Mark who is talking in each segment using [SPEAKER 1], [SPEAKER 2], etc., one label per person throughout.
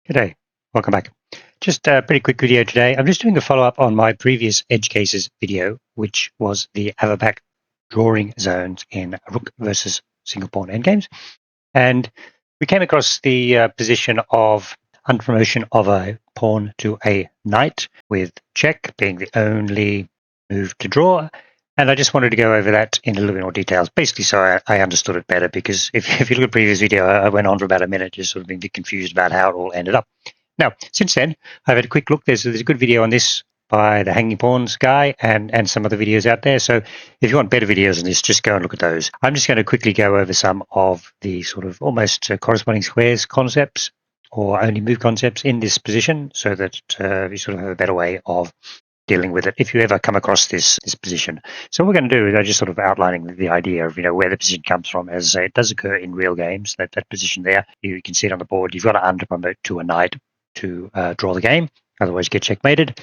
[SPEAKER 1] G'day, welcome back. Just a pretty quick video today. I'm just doing a follow-up on my previous edge cases video, which was the Averback drawing zones in Rook versus single pawn endgames. And we came across the position of unpromotion of a pawn to a knight, with check being the only move to draw. And I just wanted to go over that in a little bit more details, basically so I understood it better, because if you look at the previous video, I went on for about a minute, just sort of being a bit confused about how it all ended up. Now, since then, I've had a quick look. There's a good video on this by the Hanging Pawns guy and some other videos out there. So if you want better videos on this, just go and look at those. I'm just going to quickly go over some of the sort of almost corresponding squares concepts or only move concepts in this position, so that you sort of have a better way of dealing with it if you ever come across this position. So what we're going to do is I'm just sort of outlining the idea of where the position comes from. As I say, it does occur in real games. That position there, you can see it on the board. You've got to underpromote to a knight to draw the game, otherwise you get checkmated.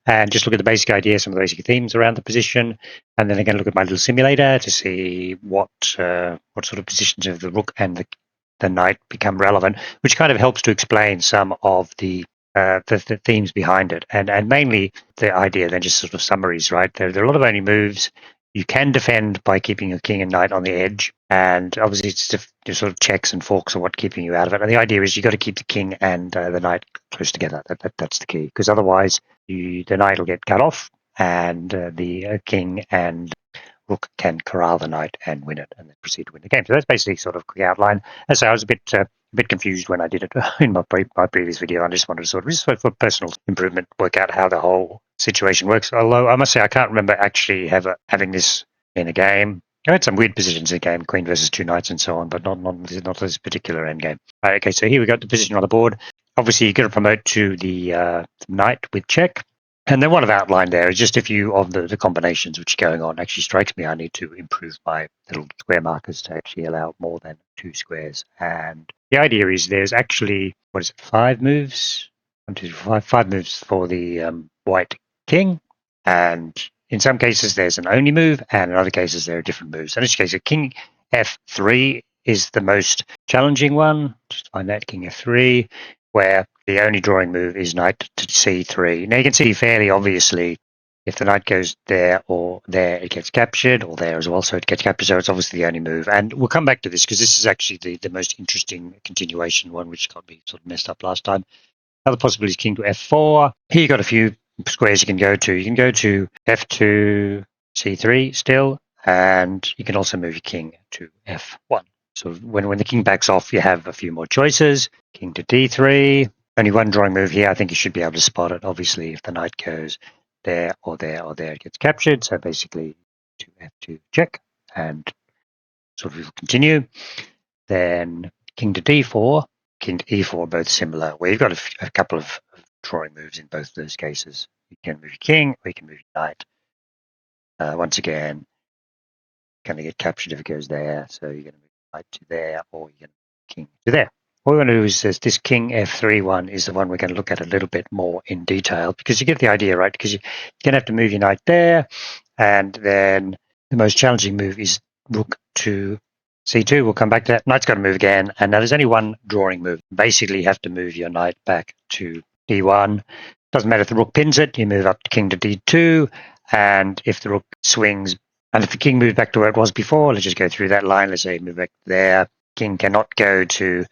[SPEAKER 1] And just look at the basic idea, some of the basic themes around the position, and then again look at my little simulator to see what sort of positions of the rook and the knight become relevant, which kind of helps to explain some of the themes behind it, and mainly the idea, then just sort of summaries, right? There are a lot of only moves. You can defend by keeping your king and knight on the edge, and obviously it's just sort of checks and forks are what keeping you out of it. And the idea is you got to keep the king and the knight close together. That's the key, because otherwise the knight will get cut off, and the king and rook can corral the knight and win it, and then proceed to win the game. So that's basically sort of a quick outline. As I say, I was a bit confused when I did it in my previous video. I just wanted to sort of, just for personal improvement, work out how the whole situation works. Although I must say I can't remember actually having this in a game. I had some weird positions in the game, queen versus two knights and so on, but not this particular end game. Okay, so here we got the position on the board. Obviously, you're going to promote to the knight with check. And then what I've outlined there is just a few of the combinations which are going on. Actually strikes me I need to improve my little square markers to actually allow more than two squares. And the idea is there's actually, 5 moves? 1, 2, 3, 5 moves for the white king. And in some cases there's an only move, and in other cases there are different moves. In this case, a king f3 is the most challenging one. Just find that, king f3, where the only drawing move is knight to c3. Now you can see fairly obviously if the knight goes there or there, it gets captured, or there as well, so it gets captured, so it's obviously the only move. And we'll come back to this because this is actually the most interesting continuation one, which got me sort of messed up last time. Other possibility is king to f4. Here you've got a few squares you can go to. You can go to f2, c3 still, and you can also move your king to f1. So when the king backs off, you have a few more choices. King to d3. Only one drawing move here. I think you should be able to spot it. Obviously, if the knight goes there or there or there, it gets captured. So basically, to f2 check, and sort of continue. Then king to d4, king to e4, both similar, where you've got a couple of drawing moves in both of those cases. You can move your king, or you can move your knight. Once again, going to get captured if it goes there. So you're going to move knight to there, or you're going to move king to there. What we're going to do is this king f3 one is the one we're going to look at a little bit more in detail, because you get the idea, right? Because you're going to have to move your knight there, and then the most challenging move is rook to c2. We'll come back to that. Knight's got to move again, and now there's only one drawing move. Basically, you have to move your knight back to d1. Doesn't matter if the rook pins it. You move up to king to d2, and if the rook swings, and if the king moves back to where it was before, let's just go through that line. Let's say move back there. King cannot go to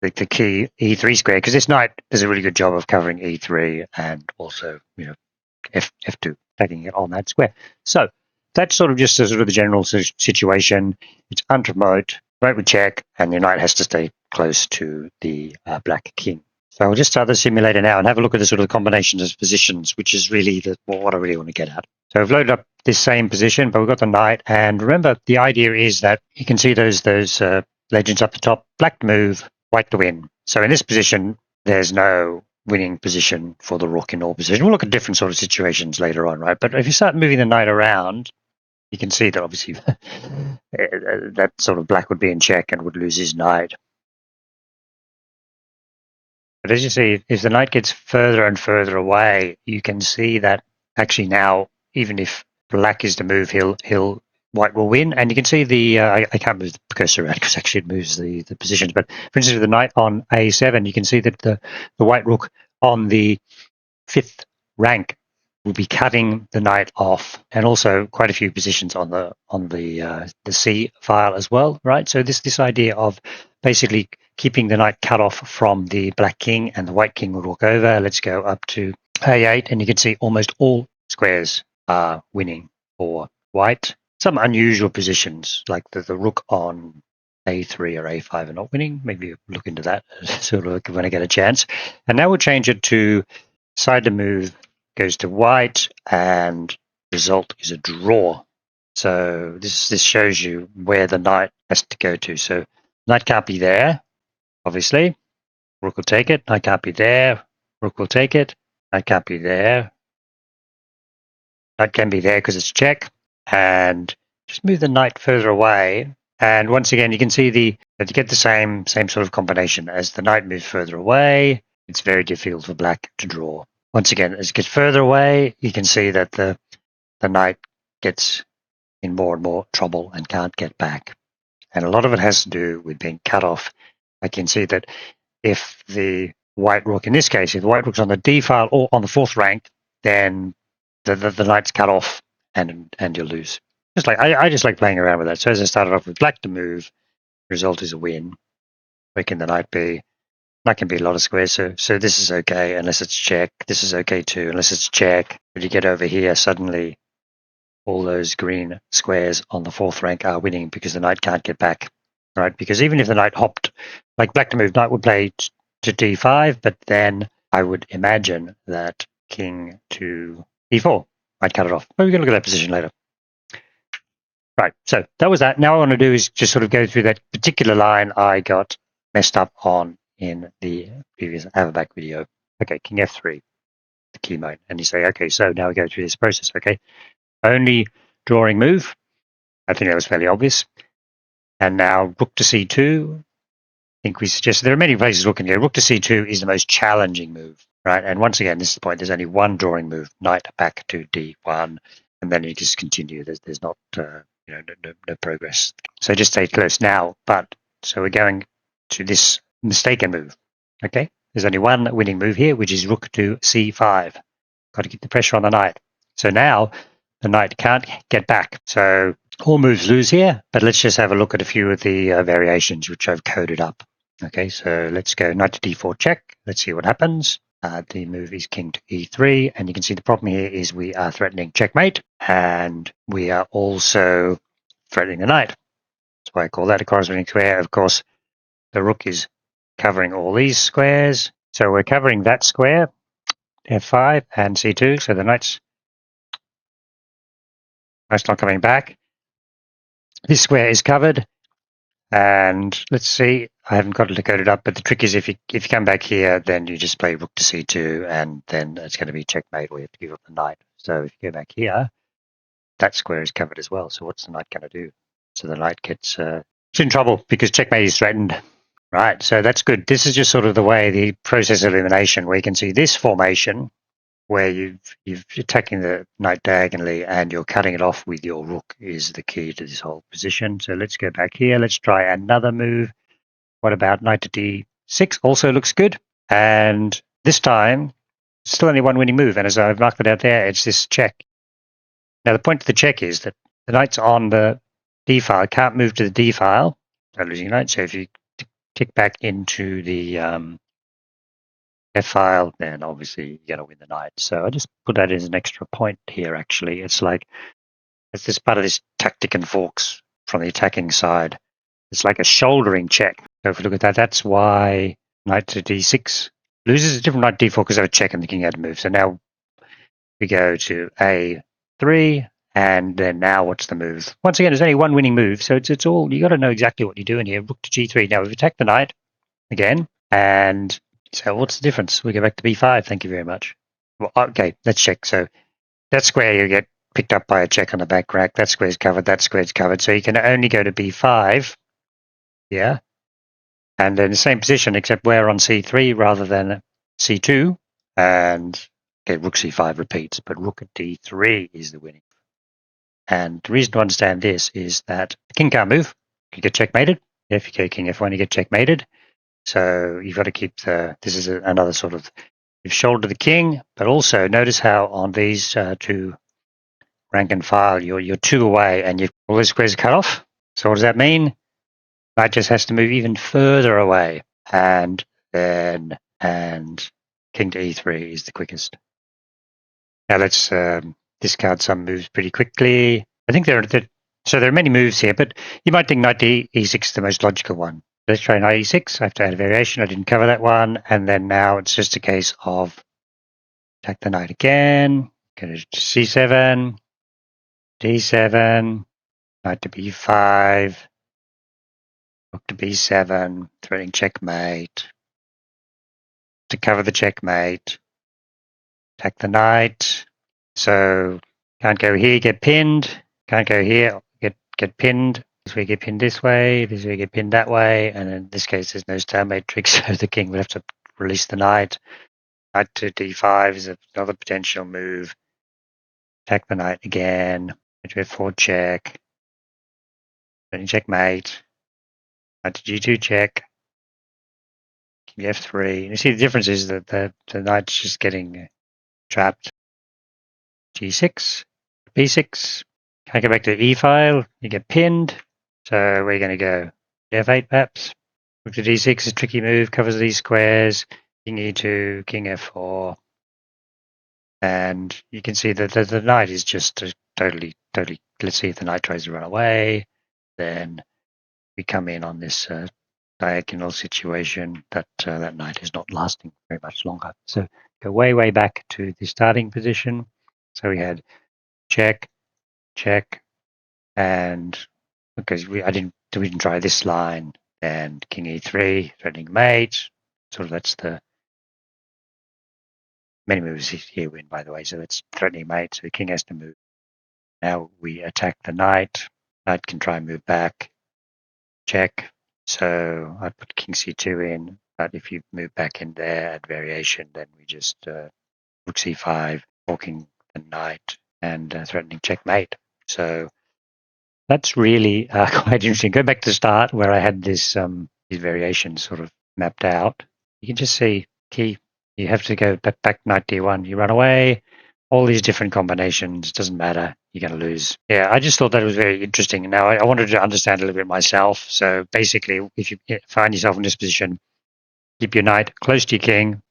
[SPEAKER 1] the key e3 square, because this knight does a really good job of covering e3 and also f2, taking it on that square. So that's sort of just a sort of the general situation. It's unpromote, right with check, and your knight has to stay close to the black king. So I'll just start the simulator now and have a look at the sort of combinations of positions, which is really what I really want to get at. So I've loaded up this same position, but we've got the knight, and remember the idea is that you can see those legends up the top. Black to move, white to win. So in this position, there's no winning position for the rook in all positions. We'll look at different sort of situations later on, right? But if you start moving the knight around, you can see that obviously that sort of black would be in check and would lose his knight. But as you see, if the knight gets further and further away, you can see that actually now, even if black is to move, he'll white will win. And you can see the, I can't move the cursor around because actually it moves the positions. But for instance, with the knight on a7, you can see that the white rook on the 5th rank will be cutting the knight off, and also quite a few positions on the C file as well, right? So this idea of basically keeping the knight cut off from the black king, and the white king will walk over. Let's go up to a8, and you can see almost all squares are winning for white. Some unusual positions like the rook on a3 or a5 are not winning. Maybe look into that sort of when I get a chance. And now we'll change it to side to move goes to white, and result is a draw. So this shows you where the knight has to go to. So knight can't be there, obviously. Rook will take it. Knight can't be there. Rook will take it. Knight can't be there. Knight can be there because it's check. And just move the knight further away. And once again, you can see that you get the same sort of combination. As the knight moves further away, it's very difficult for black to draw. Once again, as it gets further away, you can see that the knight gets in more and more trouble and can't get back. And a lot of it has to do with being cut off. I can see that if the white rook, in this case, if the white rook's on the D file or on the 4th rank, then the knight's cut off and you lose. Just like I just like playing around with that. So as I started off with black to move, result is a win. Where can the knight be? That can be a lot of squares, so this is okay unless it's check. This is okay too unless it's check. But you get over here, suddenly all those green squares on the 4th rank are winning because the knight can't get back, right? Because even if the knight hopped, like black to move, knight would play to d5, but then I would imagine that king to e4 might cut it off. But we can look at that position later. Right, so that was that. Now what I want to do is just sort of go through that particular line I got messed up on in the previous Avaback video. Okay, king f3, the key mode. And you say, okay, so now we go through this process, okay? Only drawing move. I think that was fairly obvious. And now rook to c2. I think we suggested there are many places rook can go. Rook to c2 is the most challenging move, right? And once again, this is the point. There's only one drawing move, knight back to d1, and then you just continue. There's not, no progress. So just stay close now. But so we're going to this mistaken move. Okay, there's only one winning move here, which is rook to c5. Got to keep the pressure on the knight. So now the knight can't get back. So all moves lose here, but let's just have a look at a few of the variations which I've coded up. Okay, so let's go knight to d4 check. Let's see what happens. The move is king to e3, and you can see the problem here is we are threatening checkmate, and we are also threatening the knight. That's why I call that a corresponding square. Of course, the rook is covering all these squares. So we're covering that square, f5 and c2, so the knight's not coming back. This square is covered, and let's see, I haven't got it coded up, but the trick is if you come back here, then you just play rook to c2, and then it's going to be checkmate, or you have to give up the knight. So if you go back here, that square is covered as well. So what's the knight going to do? So the knight gets in trouble because checkmate is threatened. Right, so that's good. This is just sort of the way, the process of elimination, where you can see this formation where you're attacking the knight diagonally and you're cutting it off with your rook is the key to this whole position. So let's go back here. Let's try another move. What about knight to d6? Also looks good. And this time, still only one winning move. And as I've marked it out there, it's this check. Now, the point of the check is that the knight's on the d file, can't move to the d file, so losing knight. So if you tick back into the f file, then obviously you're going to win the knight. So I just put that as an extra point here, actually. It's like, it's this part of this tactic and forks from the attacking side. It's like a shouldering check. So if we look at that, that's why knight to d6 loses. A different knight to d4 because of a check and the king had to move. So now we go to a3, and then now what's the move? Once again, there's only one winning move, so it's all, you got to know exactly what you're doing here. Rook to g3. Now we've attacked the knight again, and so what's the difference? We go back to b5. Thank you very much. Well, okay, let's check. So that square you get picked up by a check on the back rack. That square's covered. That square's covered. So you can only go to b5. Yeah. And in the same position, except we're on c3 rather than c2. And okay, rook c5 repeats, but rook at d3 is the winning. And the reason to understand this is that the king can't move. You get checkmated. If you go king f1, you get checkmated. So you've got to keep this is another sort of, you've shouldered the king, but also notice how on these two rank and file, you're 2 away and you've all the squares cut off. So what does that mean? Knight just has to move even further away. And then, and king to e3 is the quickest. Now let's discard some moves pretty quickly. I think there are many moves here, but you might think knight to e6 is the most logical one. Let's try knight e6. I have to add a variation. I didn't cover that one. And then now it's just a case of attack the knight again. Go to c7, d7, knight to b5, rook to b7, threatening checkmate. To cover the checkmate, attack the knight. So can't go here, get pinned. Can't go here, get pinned. This way get pinned this way, this way get pinned that way, and in this case there's no stalemate trick, so the king will have to release the knight. Knight to d5 is another potential move. Attack the knight again. Knight to f4 check. Then checkmate. Knight to g2 check. King f3. You see the difference is that the knight's just getting trapped. g6, b6. Can't go back to the e file. You get pinned. So where are you going to go? f8 perhaps. Rook to d6 is a tricky move. Covers these squares. King e2, king f4. And you can see that the knight is just totally. Let's see if the knight tries to run away. Then we come in on this diagonal situation that that knight is not lasting very much longer. So go way back to the starting position. So we had check, and because we didn't try this line, and king e3 threatening mate. Sort of that's the many moves here win, by the way. So that's threatening mate. So the king has to move. Now we attack the knight. Knight can try and move back. Check. So I put king c2 in, but if you move back in there at variation, then we just rook c5, walking the knight and threatening checkmate. So that's really quite interesting. Go back to the start where I had this these variations sort of mapped out. You can just see key. You have to go back knight d1. You run away. All these different combinations, doesn't matter. You're going to lose. Yeah, I just thought that was very interesting. Now, I wanted to understand a little bit myself. So basically, if you find yourself in this position, keep your knight close to your king.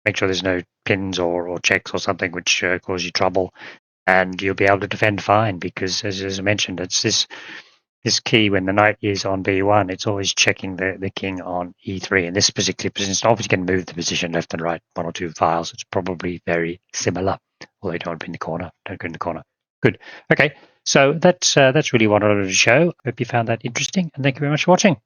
[SPEAKER 1] Make sure there's no pins or checks or something which cause you trouble. And you'll be able to defend fine because, as I mentioned, it's this key when the knight is on b1, it's always checking the king on e3. In this particular position, it's obviously going to move the position left and right, 1 or 2 files. It's probably very similar, although you don't want to be in the corner. Don't go in the corner. Good. Okay, so that's really what I wanted to show. Hope you found that interesting, and thank you very much for watching.